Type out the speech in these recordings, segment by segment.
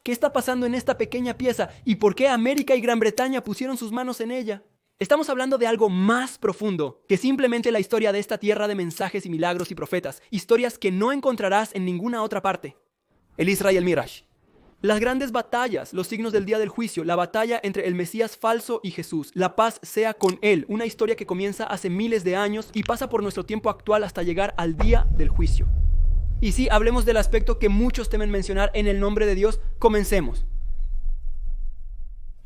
¿Qué está pasando en esta pequeña pieza? ¿Y por qué América y Gran Bretaña pusieron sus manos en ella? Estamos hablando de algo más profundo que simplemente la historia de esta tierra de mensajes y milagros y profetas, historias que no encontrarás en ninguna otra parte. El Isra y el Miraj. Las grandes batallas, los signos del día del juicio, la batalla entre el Mesías falso y Jesús, la paz sea con él, una historia que comienza hace miles de años y pasa por nuestro tiempo actual hasta llegar al día del juicio. Y sí, hablemos del aspecto que muchos temen mencionar en el nombre de Dios. Comencemos.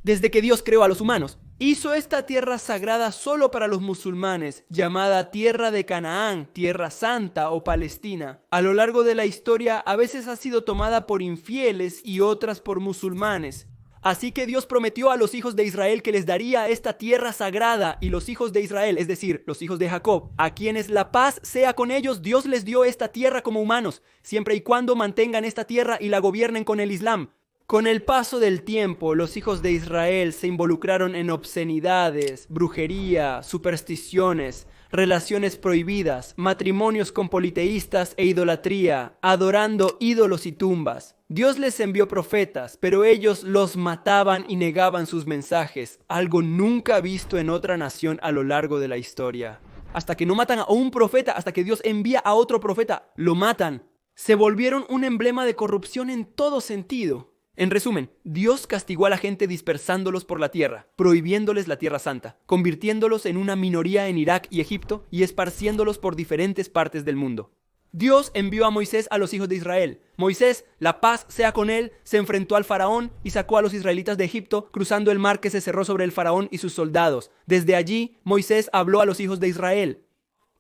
Desde que Dios creó a los humanos, hizo esta tierra sagrada solo para los musulmanes, llamada Tierra de Canaán, Tierra Santa o Palestina. A lo largo de la historia, a veces ha sido tomada por infieles y otras por musulmanes. Así que Dios prometió a los hijos de Israel que les daría esta tierra sagrada, y los hijos de Israel, es decir, los hijos de Jacob, a quienes la paz sea con ellos, Dios les dio esta tierra como humanos, siempre y cuando mantengan esta tierra y la gobiernen con el Islam. Con el paso del tiempo, los hijos de Israel se involucraron en obscenidades, brujería, supersticiones, relaciones prohibidas, matrimonios con politeístas e idolatría, adorando ídolos y tumbas. Dios les envió profetas, pero ellos los mataban y negaban sus mensajes, algo nunca visto en otra nación a lo largo de la historia. Hasta que no matan a un profeta, hasta que Dios envía a otro profeta, lo matan. Se volvieron un emblema de corrupción en todo sentido. En resumen, Dios castigó a la gente dispersándolos por la tierra, prohibiéndoles la Tierra Santa, convirtiéndolos en una minoría en Irak y Egipto y esparciéndolos por diferentes partes del mundo. Dios envió a Moisés a los hijos de Israel. Moisés, la paz sea con él, se enfrentó al faraón y sacó a los israelitas de Egipto, cruzando el mar que se cerró sobre el faraón y sus soldados. Desde allí, Moisés habló a los hijos de Israel.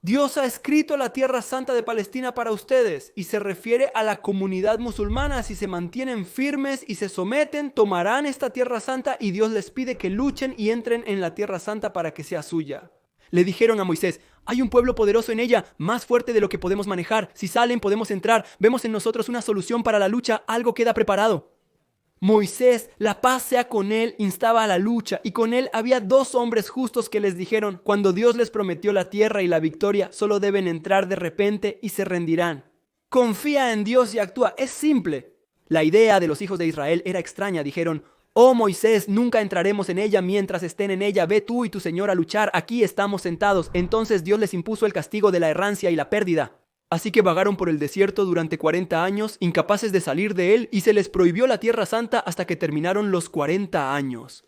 Dios ha escrito la Tierra Santa de Palestina para ustedes, y se refiere a la comunidad musulmana. Si se mantienen firmes y se someten, tomarán esta Tierra Santa, y Dios les pide que luchen y entren en la Tierra Santa para que sea suya. Le dijeron a Moisés: hay un pueblo poderoso en ella, más fuerte de lo que podemos manejar. Si salen, podemos entrar. Vemos en nosotros una solución para la lucha, algo queda preparado. Moisés, la paz sea con él, instaba a la lucha, y con él había 2 hombres justos que les dijeron: cuando Dios les prometió la tierra y la victoria, solo deben entrar de repente y se rendirán. Confía en Dios y actúa, es simple. La idea de los hijos de Israel era extraña. Dijeron: oh Moisés, nunca entraremos en ella mientras estén en ella, ve tú y tu señor a luchar, aquí estamos sentados. Entonces Dios les impuso el castigo de la errancia y la pérdida. Así que vagaron por el desierto durante 40 años, incapaces de salir de él, y se les prohibió la Tierra Santa hasta que terminaron los 40 años.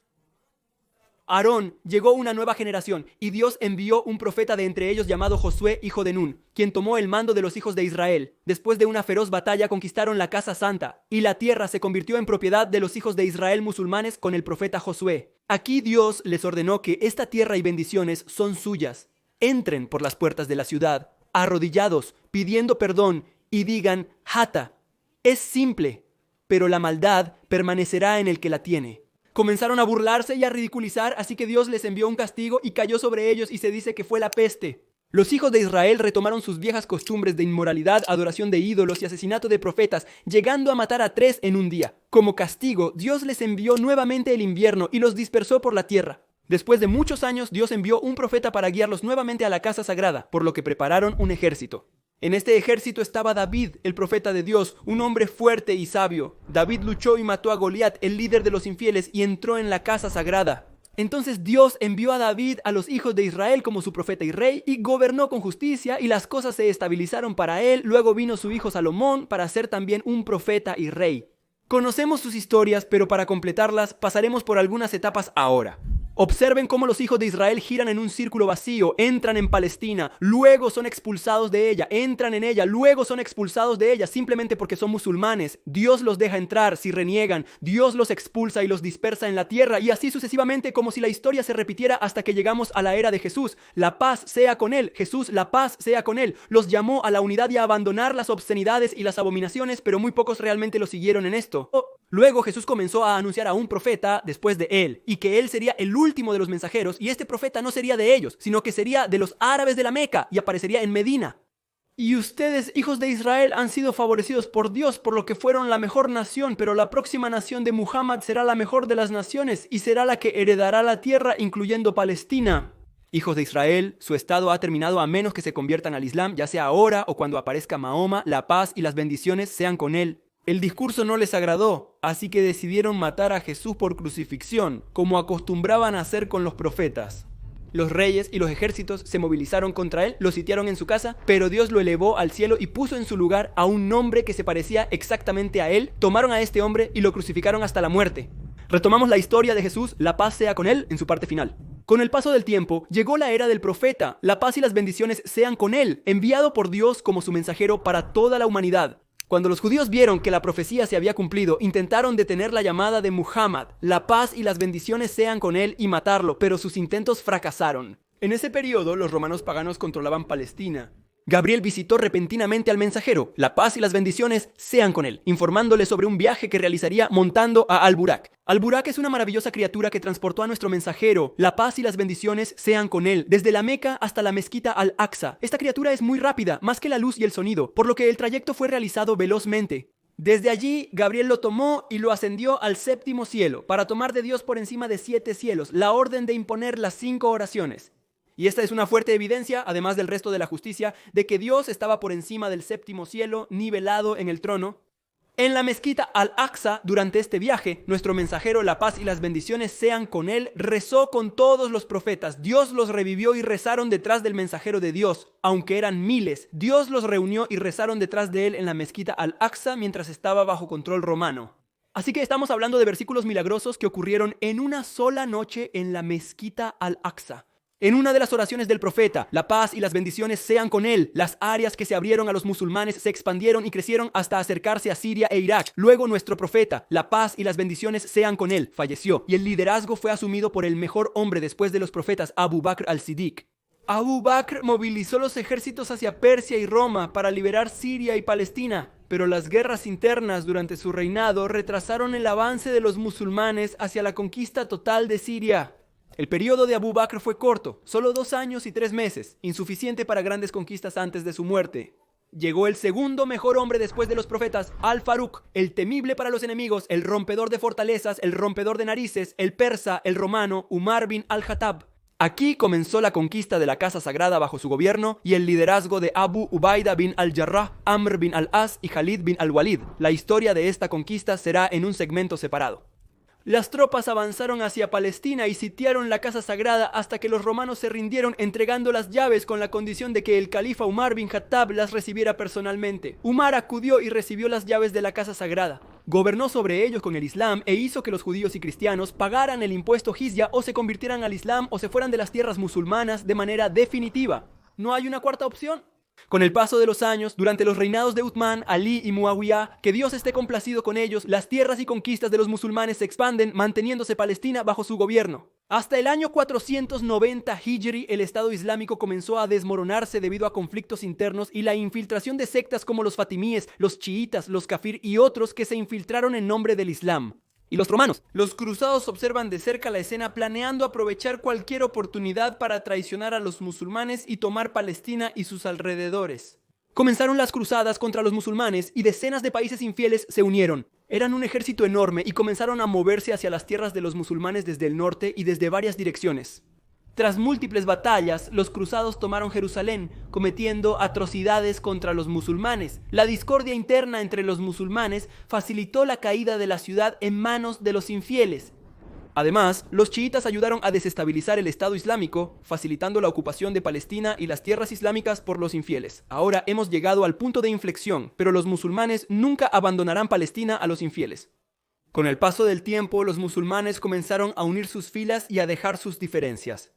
Aarón, llegó una nueva generación, y Dios envió un profeta de entre ellos llamado Josué, hijo de Nun, quien tomó el mando de los hijos de Israel. Después de una feroz batalla conquistaron la Casa Santa, y la tierra se convirtió en propiedad de los hijos de Israel musulmanes con el profeta Josué. Aquí Dios les ordenó que esta tierra y bendiciones son suyas. Entren por las puertas de la ciudad, arrodillados, pidiendo perdón, y digan: Hata. Es simple, pero la maldad permanecerá en el que la tiene. Comenzaron a burlarse y a ridiculizar, así que Dios les envió un castigo y cayó sobre ellos, y se dice que fue la peste. Los hijos de Israel retomaron sus viejas costumbres de inmoralidad, adoración de ídolos y asesinato de profetas, llegando a matar a 3 en un día. Como castigo, Dios les envió nuevamente el invierno y los dispersó por la tierra. Después de muchos años, Dios envió un profeta para guiarlos nuevamente a la casa sagrada, por lo que prepararon un ejército. En este ejército estaba David, el profeta de Dios, un hombre fuerte y sabio. David luchó y mató a Goliat, el líder de los infieles, y entró en la casa sagrada. Entonces Dios envió a David a los hijos de Israel como su profeta y rey, y gobernó con justicia, y las cosas se estabilizaron para él. Luego vino su hijo Salomón para ser también un profeta y rey. Conocemos sus historias, pero para completarlas pasaremos por algunas etapas ahora. Observen cómo los hijos de Israel giran en un círculo vacío, entran en Palestina, luego son expulsados de ella, entran en ella, luego son expulsados de ella simplemente porque son musulmanes. Dios los deja entrar si reniegan, Dios los expulsa y los dispersa en la tierra, y así sucesivamente, como si la historia se repitiera hasta que llegamos a la era de Jesús. La paz sea con él. Jesús, la paz sea con él. Los llamó a la unidad y a abandonar las obscenidades y las abominaciones, pero muy pocos realmente lo siguieron en esto. Luego Jesús comenzó a anunciar a un profeta después de él, y que él sería el último de los mensajeros, y este profeta no sería de ellos, sino que sería de los árabes de la Meca, y aparecería en Medina. Y ustedes, hijos de Israel, han sido favorecidos por Dios, por lo que fueron la mejor nación, pero la próxima nación de Muhammad será la mejor de las naciones, y será la que heredará la tierra, incluyendo Palestina. Hijos de Israel, su estado ha terminado a menos que se conviertan al Islam, ya sea ahora o cuando aparezca Mahoma. La paz y las bendiciones sean con él. El discurso no les agradó, así que decidieron matar a Jesús por crucifixión, como acostumbraban a hacer con los profetas. Los reyes y los ejércitos se movilizaron contra él, lo sitiaron en su casa, pero Dios lo elevó al cielo y puso en su lugar a un hombre que se parecía exactamente a él. Tomaron a este hombre y lo crucificaron hasta la muerte. Retomamos la historia de Jesús, la paz sea con él, en su parte final. Con el paso del tiempo, llegó la era del profeta, la paz y las bendiciones sean con él, enviado por Dios como su mensajero para toda la humanidad. Cuando los judíos vieron que la profecía se había cumplido, intentaron detener la llamada de Muhammad, la paz y las bendiciones sean con él, y matarlo, pero sus intentos fracasaron. En ese periodo, los romanos paganos controlaban Palestina. Gabriel visitó repentinamente al mensajero, la paz y las bendiciones sean con él, informándole sobre un viaje que realizaría montando a Al-Burak. Al-Burak es una maravillosa criatura que transportó a nuestro mensajero, la paz y las bendiciones sean con él, desde la Meca hasta la mezquita Al-Aqsa. Esta criatura es muy rápida, más que la luz y el sonido, por lo que el trayecto fue realizado velozmente. Desde allí, Gabriel lo tomó y lo ascendió al séptimo cielo, para tomar de Dios por encima de 7 cielos, la orden de imponer las 5 oraciones. Y esta es una fuerte evidencia, además del resto de la justicia, de que Dios estaba por encima del séptimo cielo, nivelado en el trono. En la mezquita Al-Aqsa, durante este viaje, nuestro mensajero, la paz y las bendiciones sean con él, rezó con todos los profetas. Dios los revivió y rezaron detrás del mensajero de Dios, aunque eran miles. Dios los reunió y rezaron detrás de él en la mezquita Al-Aqsa mientras estaba bajo control romano. Así que estamos hablando de versículos milagrosos que ocurrieron en una sola noche en la mezquita Al-Aqsa. En una de las oraciones del profeta, la paz y las bendiciones sean con él, las áreas que se abrieron a los musulmanes se expandieron y crecieron hasta acercarse a Siria e Irak. Luego nuestro profeta, la paz y las bendiciones sean con él, falleció, y el liderazgo fue asumido por el mejor hombre después de los profetas, Abu Bakr al-Siddiq. Abu Bakr movilizó los ejércitos hacia Persia y Roma para liberar Siria y Palestina, pero las guerras internas durante su reinado retrasaron el avance de los musulmanes hacia la conquista total de Siria. El periodo de Abu Bakr fue corto, solo 2 años y 3 meses, insuficiente para grandes conquistas antes de su muerte. Llegó el segundo mejor hombre después de los profetas, Al-Faruq, el temible para los enemigos, el rompedor de fortalezas, el rompedor de narices, el persa, el romano, Umar bin al-Khattab. Aquí comenzó la conquista de la Casa Sagrada bajo su gobierno y el liderazgo de Abu Ubaida bin al-Jarrah, Amr bin al-As y Khalid bin al-Walid. La historia de esta conquista será en un segmento separado. Las tropas avanzaron hacia Palestina y sitiaron la Casa Sagrada hasta que los romanos se rindieron entregando las llaves con la condición de que el califa Umar bin Khattab las recibiera personalmente. Umar acudió y recibió las llaves de la Casa Sagrada. Gobernó sobre ellos con el Islam e hizo que los judíos y cristianos pagaran el impuesto jizya o se convirtieran al Islam o se fueran de las tierras musulmanas de manera definitiva. ¿No hay una cuarta opción? Con el paso de los años, durante los reinados de Uthman, Ali y Muawiyah, que Dios esté complacido con ellos, las tierras y conquistas de los musulmanes se expanden, manteniéndose Palestina bajo su gobierno. Hasta el año 490 Hijri, el Estado Islámico comenzó a desmoronarse debido a conflictos internos y la infiltración de sectas como los fatimíes, los chiitas, los kafir y otros que se infiltraron en nombre del Islam. Y los romanos. Los cruzados observan de cerca la escena planeando aprovechar cualquier oportunidad para traicionar a los musulmanes y tomar Palestina y sus alrededores. Comenzaron las cruzadas contra los musulmanes y decenas de países infieles se unieron. Eran un ejército enorme y comenzaron a moverse hacia las tierras de los musulmanes desde el norte y desde varias direcciones. Tras múltiples batallas, los cruzados tomaron Jerusalén, cometiendo atrocidades contra los musulmanes. La discordia interna entre los musulmanes facilitó la caída de la ciudad en manos de los infieles. Además, los chiitas ayudaron a desestabilizar el Estado Islámico, facilitando la ocupación de Palestina y las tierras islámicas por los infieles. Ahora hemos llegado al punto de inflexión, pero los musulmanes nunca abandonarán Palestina a los infieles. Con el paso del tiempo, los musulmanes comenzaron a unir sus filas y a dejar sus diferencias.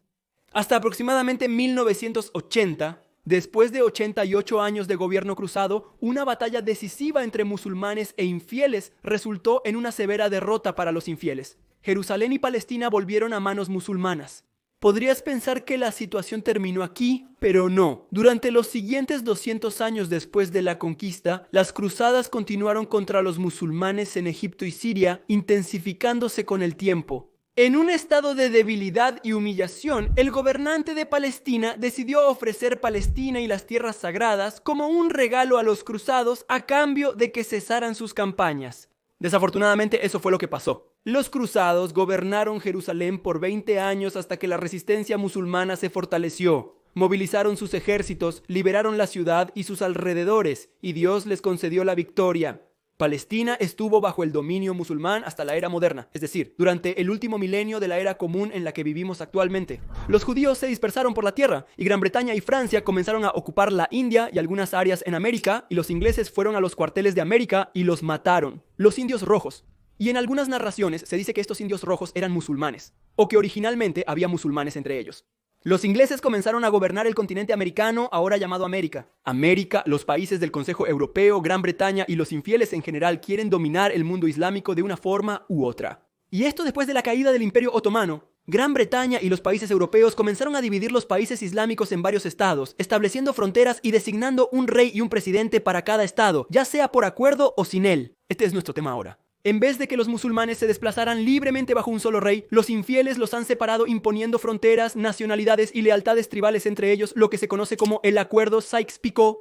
Hasta aproximadamente 1980, después de 88 años de gobierno cruzado, una batalla decisiva entre musulmanes e infieles resultó en una severa derrota para los infieles. Jerusalén y Palestina volvieron a manos musulmanas. Podrías pensar que la situación terminó aquí, pero no. Durante los siguientes 200 años después de la conquista, las cruzadas continuaron contra los musulmanes en Egipto y Siria, intensificándose con el tiempo. En un estado de debilidad y humillación, el gobernante de Palestina decidió ofrecer Palestina y las tierras sagradas como un regalo a los cruzados a cambio de que cesaran sus campañas. Desafortunadamente, eso fue lo que pasó. Los cruzados gobernaron Jerusalén por 20 años hasta que la resistencia musulmana se fortaleció. Movilizaron sus ejércitos, liberaron la ciudad y sus alrededores, y Dios les concedió la victoria. Palestina estuvo bajo el dominio musulmán hasta la era moderna, es decir, durante el último milenio de la era común en la que vivimos actualmente. Los judíos se dispersaron por la tierra, y Gran Bretaña y Francia comenzaron a ocupar la India y algunas áreas en América, y los ingleses fueron a los cuarteles de América y los mataron. Los indios rojos. Y en algunas narraciones se dice que estos indios rojos eran musulmanes, o que originalmente había musulmanes entre ellos. Los ingleses comenzaron a gobernar el continente americano, ahora llamado América. América, los países del Consejo Europeo, Gran Bretaña y los infieles en general quieren dominar el mundo islámico de una forma u otra. Y esto después de la caída del Imperio Otomano. Gran Bretaña y los países europeos comenzaron a dividir los países islámicos en varios estados, estableciendo fronteras y designando un rey y un presidente para cada estado, ya sea por acuerdo o sin él. Este es nuestro tema ahora. En vez de que los musulmanes se desplazaran libremente bajo un solo rey, los infieles los han separado imponiendo fronteras, nacionalidades y lealtades tribales entre ellos, lo que se conoce como el Acuerdo Sykes-Picot.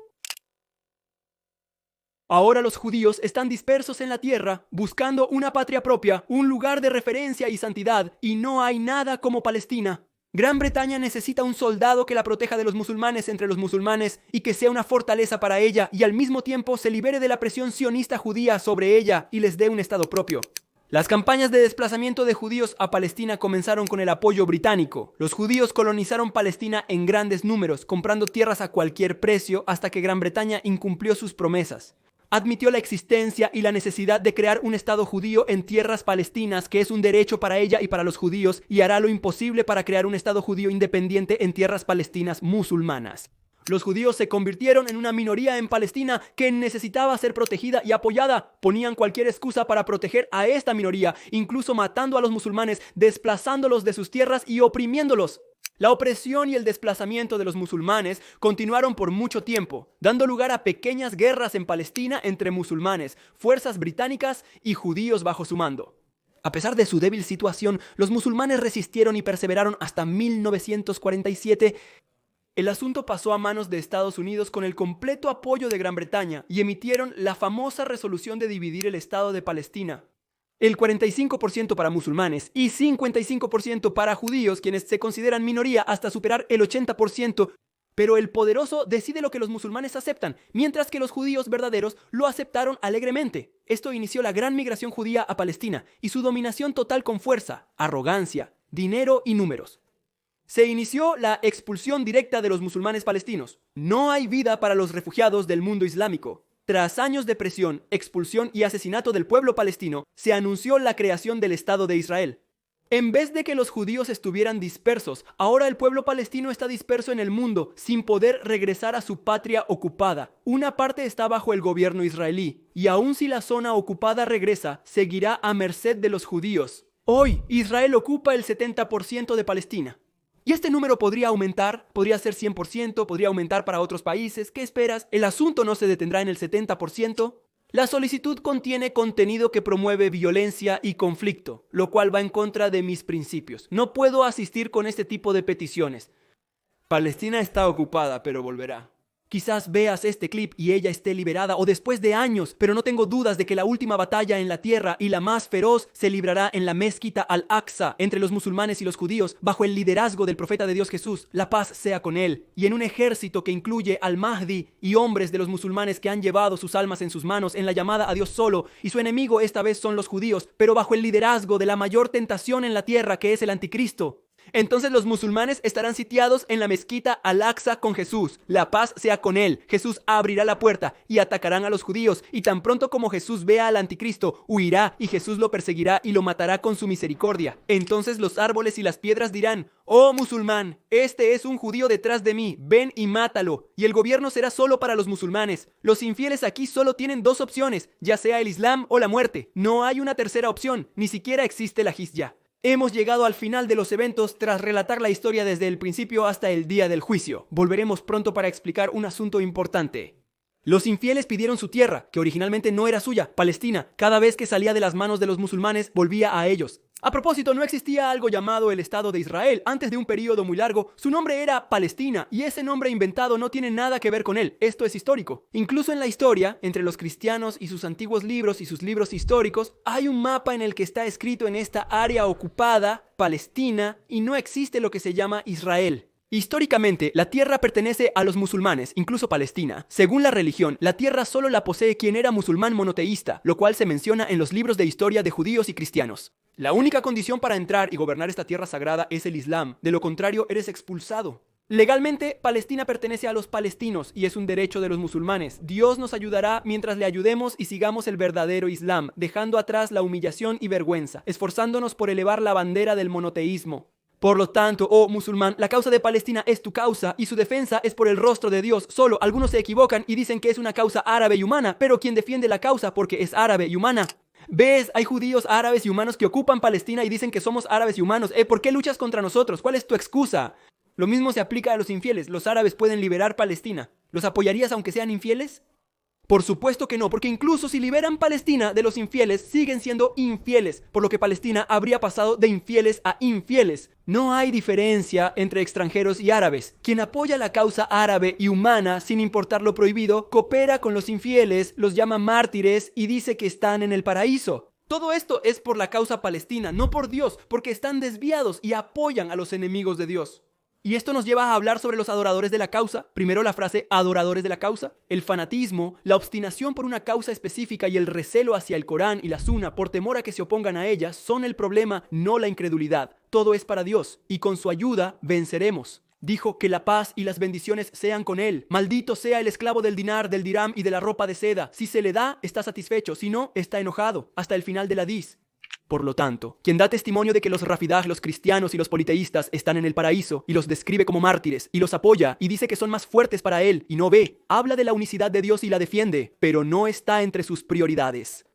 Ahora los judíos están dispersos en la tierra, buscando una patria propia, un lugar de referencia y santidad, y no hay nada como Palestina. Gran Bretaña necesita un soldado que la proteja de los musulmanes entre los musulmanes y que sea una fortaleza para ella y al mismo tiempo se libere de la presión sionista judía sobre ella y les dé un estado propio. Las campañas de desplazamiento de judíos a Palestina comenzaron con el apoyo británico. Los judíos colonizaron Palestina en grandes números, comprando tierras a cualquier precio hasta que Gran Bretaña incumplió sus promesas. Admitió la existencia y la necesidad de crear un Estado judío en tierras palestinas, que es un derecho para ella y para los judíos, y hará lo imposible para crear un Estado judío independiente en tierras palestinas musulmanas. Los judíos se convirtieron en una minoría en Palestina que necesitaba ser protegida y apoyada. Ponían cualquier excusa para proteger a esta minoría, incluso matando a los musulmanes, desplazándolos de sus tierras y oprimiéndolos. La opresión y el desplazamiento de los musulmanes continuaron por mucho tiempo, dando lugar a pequeñas guerras en Palestina entre musulmanes, fuerzas británicas y judíos bajo su mando. A pesar de su débil situación, los musulmanes resistieron y perseveraron hasta 1947. El asunto pasó a manos de Estados Unidos con el completo apoyo de Gran Bretaña y emitieron la famosa resolución de dividir el Estado de Palestina. El 45% para musulmanes y 55% para judíos, quienes se consideran minoría hasta superar el 80%, pero el poderoso decide lo que los musulmanes aceptan, mientras que los judíos verdaderos lo aceptaron alegremente. Esto inició la gran migración judía a Palestina y su dominación total con fuerza, arrogancia, dinero y números. Se inició la expulsión directa de los musulmanes palestinos. No hay vida para los refugiados del mundo islámico. Tras años de presión, expulsión y asesinato del pueblo palestino, se anunció la creación del Estado de Israel. En vez de que los judíos estuvieran dispersos, ahora el pueblo palestino está disperso en el mundo, sin poder regresar a su patria ocupada. Una parte está bajo el gobierno israelí, y aun si la zona ocupada regresa, seguirá a merced de los judíos. Hoy, Israel ocupa el 70% de Palestina. Y este número podría aumentar, podría ser 100%, podría aumentar para otros países. ¿Qué esperas? ¿El asunto no se detendrá en el 70%? La solicitud contiene contenido que promueve violencia y conflicto, lo cual va en contra de mis principios. No puedo asistir con este tipo de peticiones. Palestina está ocupada, pero volverá. Quizás veas este clip y ella esté liberada o después de años, pero no tengo dudas de que la última batalla en la tierra y la más feroz se librará en la mezquita Al-Aqsa entre los musulmanes y los judíos bajo el liderazgo del profeta de Dios Jesús, la paz sea con él, y en un ejército que incluye al Mahdi y hombres de los musulmanes que han llevado sus almas en sus manos en la llamada a Dios solo, y su enemigo esta vez son los judíos, pero bajo el liderazgo de la mayor tentación en la tierra que es el anticristo. Entonces los musulmanes estarán sitiados en la mezquita Al-Aqsa con Jesús. La paz sea con él. Jesús abrirá la puerta y atacarán a los judíos. Y tan pronto como Jesús vea al anticristo, huirá y Jesús lo perseguirá y lo matará con su misericordia. Entonces los árboles y las piedras dirán: «Oh musulmán, este es un judío detrás de mí. Ven y mátalo». Y el gobierno será solo para los musulmanes. Los infieles aquí solo tienen dos opciones, ya sea el Islam o la muerte. No hay una tercera opción. Ni siquiera existe la jizya. Hemos llegado al final de los eventos tras relatar la historia desde el principio hasta el día del juicio. Volveremos pronto para explicar un asunto importante. Los infieles pidieron su tierra, que originalmente no era suya, Palestina. Cada vez que salía de las manos de los musulmanes, volvía a ellos. A propósito, no existía algo llamado el Estado de Israel. Antes de un periodo muy largo, su nombre era Palestina, y ese nombre inventado no tiene nada que ver con él. Esto es histórico. Incluso en la historia, entre los cristianos y sus antiguos libros y sus libros históricos, hay un mapa en el que está escrito en esta área ocupada, Palestina, y no existe lo que se llama Israel. Históricamente, la tierra pertenece a los musulmanes, incluso Palestina. Según la religión, la tierra solo la posee quien era musulmán monoteísta, lo cual se menciona en los libros de historia de judíos y cristianos. La única condición para entrar y gobernar esta tierra sagrada es el Islam, de lo contrario eres expulsado. Legalmente, Palestina pertenece a los palestinos y es un derecho de los musulmanes. Dios nos ayudará mientras le ayudemos y sigamos el verdadero Islam, dejando atrás la humillación y vergüenza, esforzándonos por elevar la bandera del monoteísmo. Por lo tanto, oh musulmán, la causa de Palestina es tu causa y su defensa es por el rostro de Dios. Solo algunos se equivocan y dicen que es una causa árabe y humana, pero quien defiende la causa porque es árabe y humana. ¿Ves? Hay judíos árabes y humanos que ocupan Palestina y dicen que somos árabes y humanos. ¿Por qué luchas contra nosotros? ¿Cuál es tu excusa? Lo mismo se aplica a los infieles. Los árabes pueden liberar Palestina. ¿Los apoyarías aunque sean infieles? Por supuesto que no, porque incluso si liberan Palestina de los infieles, siguen siendo infieles, por lo que Palestina habría pasado de infieles a infieles. No hay diferencia entre extranjeros y árabes. Quien apoya la causa árabe y humana, sin importar lo prohibido, coopera con los infieles, los llama mártires y dice que están en el paraíso. Todo esto es por la causa palestina, no por Dios, porque están desviados y apoyan a los enemigos de Dios. Y esto nos lleva a hablar sobre los adoradores de la causa. Primero la frase adoradores de la causa. El fanatismo, la obstinación por una causa específica y el recelo hacia el Corán y la Sunna por temor a que se opongan a ella son el problema, no la incredulidad. Todo es para Dios y con su ayuda venceremos. Dijo que la paz y las bendiciones sean con él. Maldito sea el esclavo del dinar, del dirham y de la ropa de seda. Si se le da, está satisfecho. Si no, está enojado. Hasta el final del hadiz. Por lo tanto, quien da testimonio de que los rafidah, los cristianos y los politeístas están en el paraíso y los describe como mártires y los apoya y dice que son más fuertes para él y no ve, habla de la unicidad de Dios y la defiende, pero no está entre sus prioridades.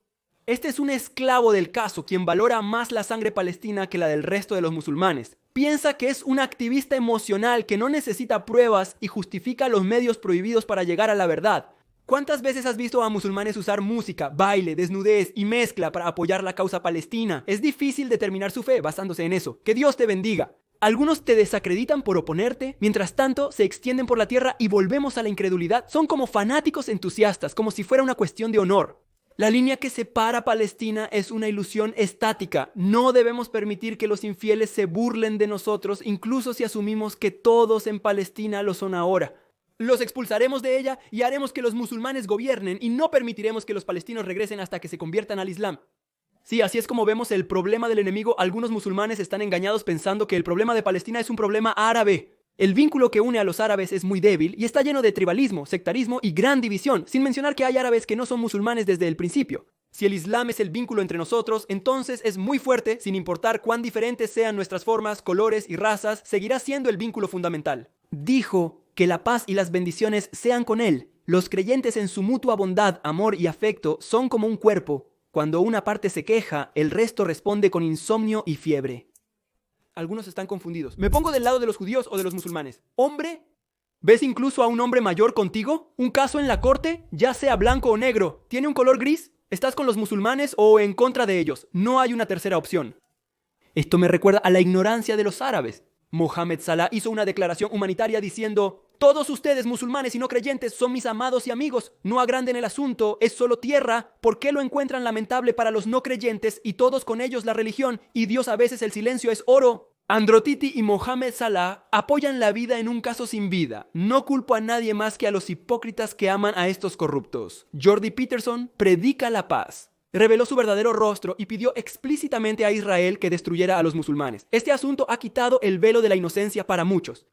Este es un esclavo del caso quien valora más la sangre palestina que la del resto de los musulmanes. Piensa que es un activista emocional que no necesita pruebas y justifica los medios prohibidos para llegar a la verdad. ¿Cuántas veces has visto a musulmanes usar música, baile, desnudez y mezcla para apoyar la causa palestina? Es difícil determinar su fe basándose en eso. Que Dios te bendiga. Algunos te desacreditan por oponerte, mientras tanto se extienden por la tierra y volvemos a la incredulidad. Son como fanáticos entusiastas, como si fuera una cuestión de honor. La línea que separa Palestina es una ilusión estática. No debemos permitir que los infieles se burlen de nosotros, incluso si asumimos que todos en Palestina lo son ahora. Los expulsaremos de ella y haremos que los musulmanes gobiernen y no permitiremos que los palestinos regresen hasta que se conviertan al Islam. Sí, así es como vemos el problema del enemigo. Algunos musulmanes están engañados pensando que el problema de Palestina es un problema árabe. El vínculo que une a los árabes es muy débil y está lleno de tribalismo, sectarismo y gran división, sin mencionar que hay árabes que no son musulmanes desde el principio. Si el Islam es el vínculo entre nosotros, entonces es muy fuerte, sin importar cuán diferentes sean nuestras formas, colores y razas, seguirá siendo el vínculo fundamental. Dijo que la paz y las bendiciones sean con él. Los creyentes en su mutua bondad, amor y afecto son como un cuerpo. Cuando una parte se queja, el resto responde con insomnio y fiebre. Algunos están confundidos. ¿Me pongo del lado de los judíos o de los musulmanes? ¿Hombre? ¿Ves incluso a un hombre mayor contigo? ¿Un caso en la corte? Ya sea blanco o negro. ¿Tiene un color gris? ¿Estás con los musulmanes o en contra de ellos? No hay una tercera opción. Esto me recuerda a la ignorancia de los árabes. Mohamed Salah hizo una declaración humanitaria diciendo: todos ustedes musulmanes y no creyentes son mis amados y amigos, no agranden el asunto, es solo tierra. ¿Por qué lo encuentran lamentable para los no creyentes y todos con ellos la religión y Dios a veces el silencio es oro? Androtiti y Mohamed Salah apoyan la vida en un caso sin vida. No culpo a nadie más que a los hipócritas que aman a estos corruptos. Jordi Peterson predica la paz. Reveló su verdadero rostro y pidió explícitamente a Israel que destruyera a los musulmanes. Este asunto ha quitado el velo de la inocencia para muchos.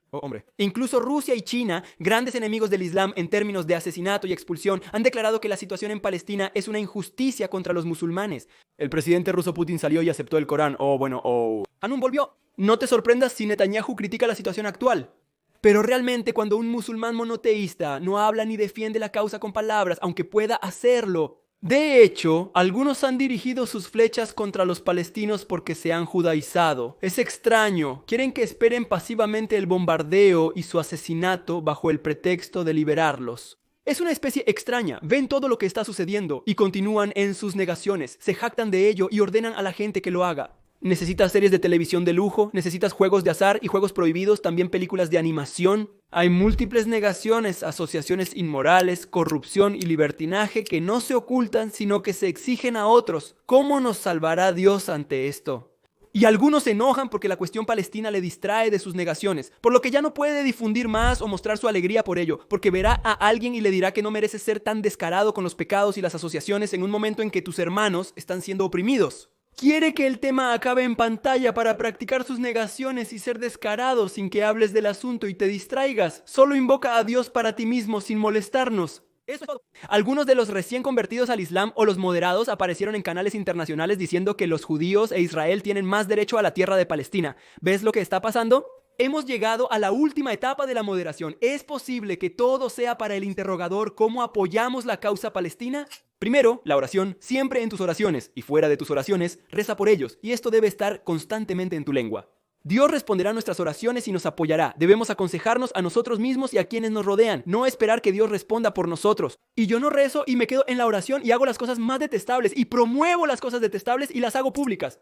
Incluso Rusia y China, grandes enemigos del Islam en términos de asesinato y expulsión, han declarado que la situación en Palestina es una injusticia contra los musulmanes. El presidente ruso Putin salió y aceptó el Corán. Hanun volvió. No te sorprendas si Netanyahu critica la situación actual. Pero realmente cuando un musulmán monoteísta no habla ni defiende la causa con palabras, aunque pueda hacerlo. De hecho, algunos han dirigido sus flechas contra los palestinos porque se han judaizado. Es extraño. Quieren que esperen pasivamente el bombardeo y su asesinato bajo el pretexto de liberarlos. Es una especie extraña. Ven todo lo que está sucediendo y continúan en sus negaciones. Se jactan de ello y ordenan a la gente que lo haga. ¿Necesitas series de televisión de lujo? ¿Necesitas juegos de azar y juegos prohibidos? ¿También películas de animación? Hay múltiples negaciones, asociaciones inmorales, corrupción y libertinaje que no se ocultan, sino que se exigen a otros. ¿Cómo nos salvará Dios ante esto? Y algunos se enojan porque la cuestión palestina le distrae de sus negaciones, por lo que ya no puede difundir más o mostrar su alegría por ello, porque verá a alguien y le dirá que no merece ser tan descarado con los pecados y las asociaciones en un momento en que tus hermanos están siendo oprimidos. Quiere que el tema acabe en pantalla para practicar sus negaciones y ser descarado sin que hables del asunto y te distraigas. Solo invoca a Dios para ti mismo sin molestarnos. Eso es todo. Algunos de los recién convertidos al Islam o los moderados aparecieron en canales internacionales diciendo que los judíos e Israel tienen más derecho a la tierra de Palestina. ¿Ves lo que está pasando? Hemos llegado a la última etapa de la moderación. ¿Es posible que todo sea para el interrogador cómo apoyamos la causa palestina? Primero, la oración. Siempre en tus oraciones y fuera de tus oraciones, reza por ellos. Y esto debe estar constantemente en tu lengua. Dios responderá a nuestras oraciones y nos apoyará. Debemos aconsejarnos a nosotros mismos y a quienes nos rodean, no esperar que Dios responda por nosotros. Y yo no rezo y me quedo en la oración y hago las cosas más detestables y promuevo las cosas detestables y las hago públicas.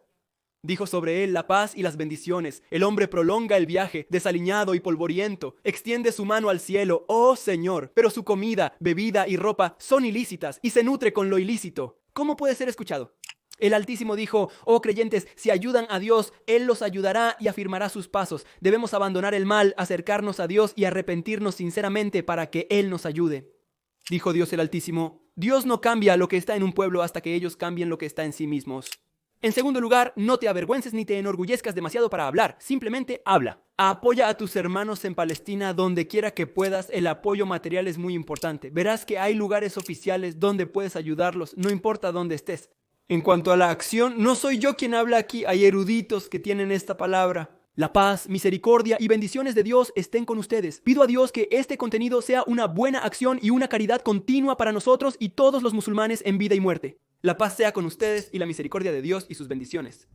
Dijo sobre él la paz y las bendiciones. El hombre prolonga el viaje, desaliñado y polvoriento. Extiende su mano al cielo, oh Señor. Pero su comida, bebida y ropa son ilícitas y se nutre con lo ilícito. ¿Cómo puede ser escuchado? El Altísimo dijo, oh creyentes, si ayudan a Dios, Él los ayudará y afirmará sus pasos. Debemos abandonar el mal, acercarnos a Dios y arrepentirnos sinceramente para que Él nos ayude. Dijo Dios el Altísimo, Dios no cambia lo que está en un pueblo hasta que ellos cambien lo que está en sí mismos. En segundo lugar, no te avergüences ni te enorgullezcas demasiado para hablar, simplemente habla. Apoya a tus hermanos en Palestina donde quiera que puedas, el apoyo material es muy importante. Verás que hay lugares oficiales donde puedes ayudarlos, no importa dónde estés. En cuanto a la acción, no soy yo quien habla aquí, hay eruditos que tienen esta palabra. La paz, misericordia y bendiciones de Dios estén con ustedes. Pido a Dios que este contenido sea una buena acción y una caridad continua para nosotros y todos los musulmanes en vida y muerte. La paz sea con ustedes y la misericordia de Dios y sus bendiciones.